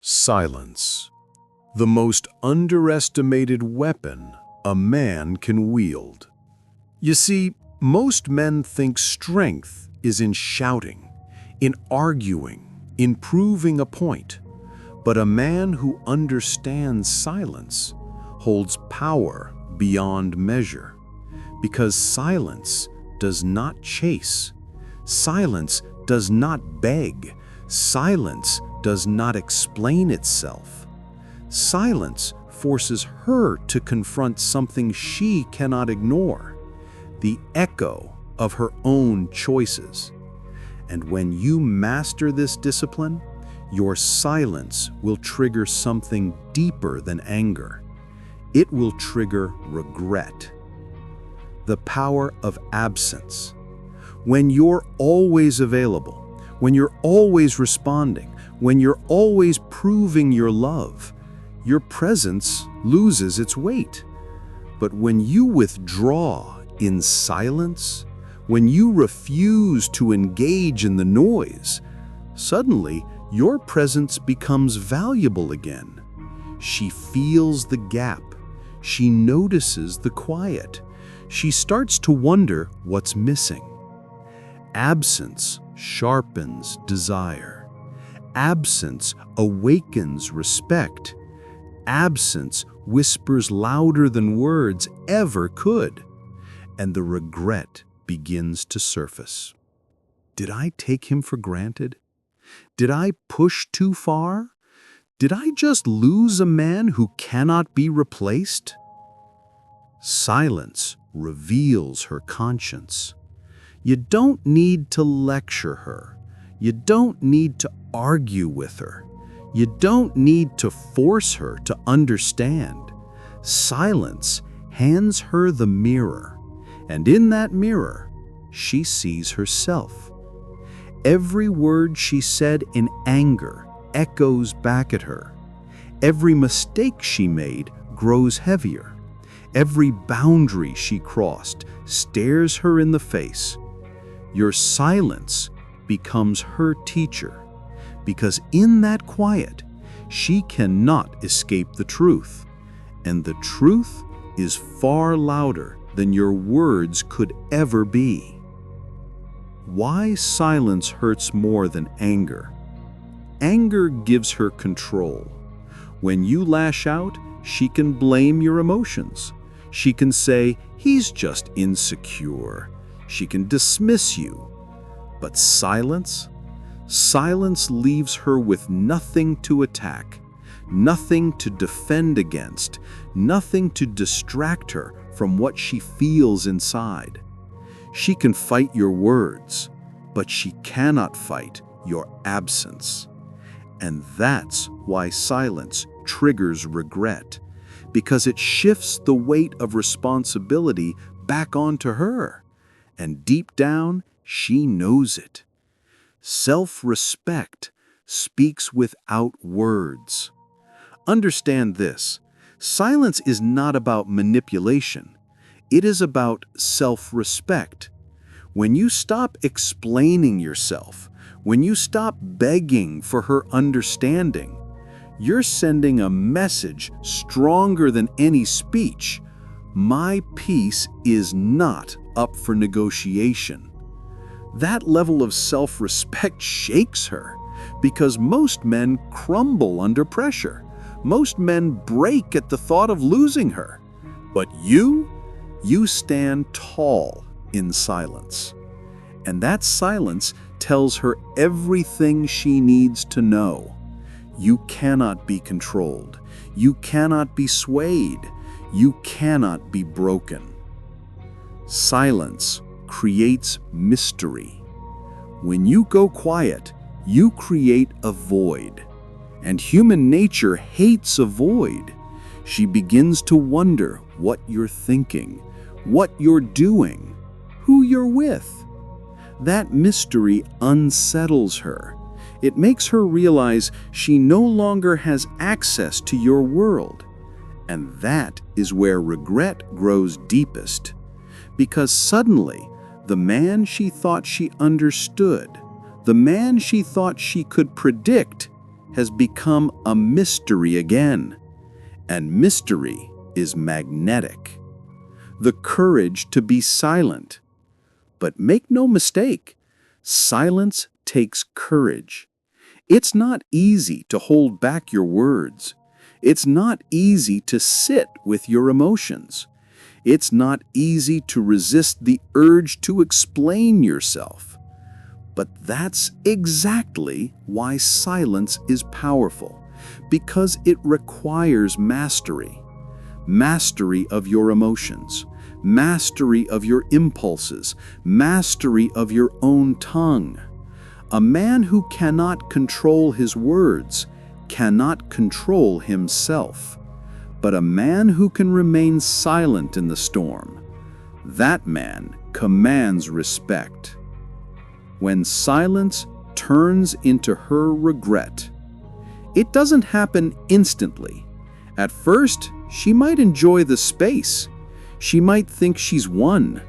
Silence. The most underestimated weapon a man can wield. You see, most men think strength is in shouting, in arguing, in proving a point. But a man who understands silence holds power beyond measure, because silence does not chase. Silence does not beg. Silence does not explain itself. Silence forces her to confront something she cannot ignore, the echo of her own choices. And when you master this discipline, your silence will trigger something deeper than anger. It will trigger regret. The power of absence. When you're always available, when you're always responding, when you're always proving your love, your presence loses its weight. But when you withdraw in silence, when you refuse to engage in the noise, suddenly your presence becomes valuable again. She feels the gap. She notices the quiet. She starts to wonder what's missing. Absence sharpens desire. Absence awakens respect. Absence whispers louder than words ever could. And the regret begins to surface. Did I take him for granted? Did I push too far? Did I just lose a man who cannot be replaced? Silence reveals her conscience. You don't need to lecture her. You don't need to argue with her. You don't need to force her to understand. Silence hands her the mirror, and in that mirror, she sees herself. Every word she said in anger echoes back at her. Every mistake she made grows heavier. Every boundary she crossed stares her in the face. Your silence becomes her teacher, because in that quiet, she cannot escape the truth, and the truth is far louder than your words could ever be. Why silence hurts more than anger? Anger gives her control. When you lash out, she can blame your emotions. She can say, "He's just insecure." She can dismiss you. But silence leaves her with nothing to attack, nothing to defend against, nothing to distract her from what she feels inside. She can fight your words, but she cannot fight your absence. And that's why silence triggers regret, because it shifts the weight of responsibility back onto her. And deep down, she knows it. Self-respect speaks without words. Understand this: silence is not about manipulation. It is about self-respect. When you stop explaining yourself, when you stop begging for her understanding, you're sending a message stronger than any speech. My peace is not up for negotiation. That level of self-respect shakes her, because most men crumble under pressure. Most men break at the thought of losing her. But you stand tall in silence. And that silence tells her everything she needs to know. You cannot be controlled. You cannot be swayed. You cannot be broken. Silence creates mystery. When you go quiet, you create a void. And human nature hates a void. She begins to wonder what you're thinking, what you're doing, who you're with. That mystery unsettles her. It makes her realize she no longer has access to your world. And that is where regret grows deepest. Because suddenly, the man she thought she understood, the man she thought she could predict, has become a mystery again, and mystery is magnetic. The courage to be silent. But make no mistake, silence takes courage. It's not easy to hold back your words. It's not easy to sit with your emotions. It's not easy to resist the urge to explain yourself. But that's exactly why silence is powerful, because it requires mastery. Mastery of your emotions, mastery of your impulses, mastery of your own tongue. A man who cannot control his words cannot control himself. But a man who can remain silent in the storm, that man commands respect. When silence turns into her regret, it doesn't happen instantly. At first, she might enjoy the space. She might think she's won.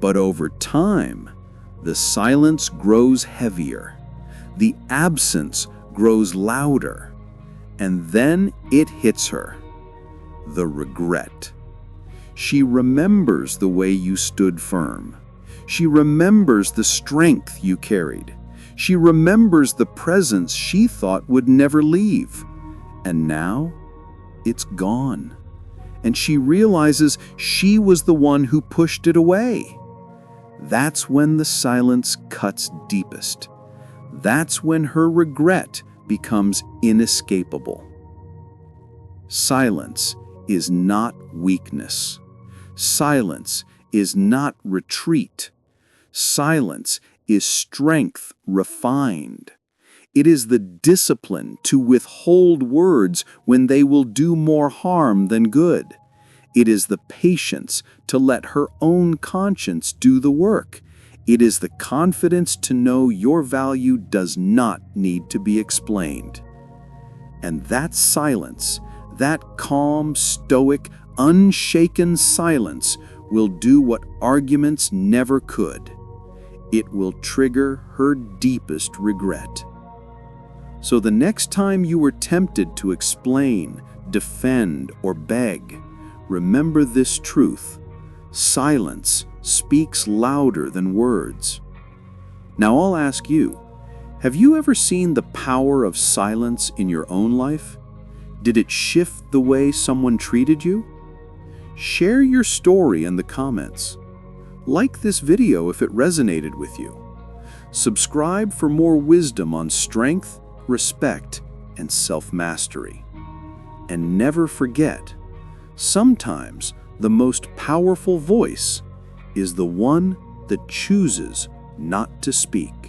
But over time, the silence grows heavier. The absence grows louder. And then it hits her. The regret. She remembers the way you stood firm. She remembers the strength you carried. She remembers the presence she thought would never leave. And now, it's gone. And she realizes she was the one who pushed it away. That's when the silence cuts deepest. That's when her regret becomes inescapable. Silence is not weakness. Silence is not retreat. Silence is strength refined. It is the discipline to withhold words when they will do more harm than good. It is the patience to let her own conscience do the work. It is the confidence to know your value does not need to be explained. And that silence, that calm, stoic, unshaken silence will do what arguments never could. It will trigger her deepest regret. So the next time you are tempted to explain, defend, or beg, remember this truth: silence speaks louder than words. Now I'll ask you, have you ever seen the power of silence in your own life? Did it shift the way someone treated you? Share your story in the comments. Like this video if it resonated with you. Subscribe for more wisdom on strength, respect, and self-mastery. And never forget, sometimes the most powerful voice is the one that chooses not to speak.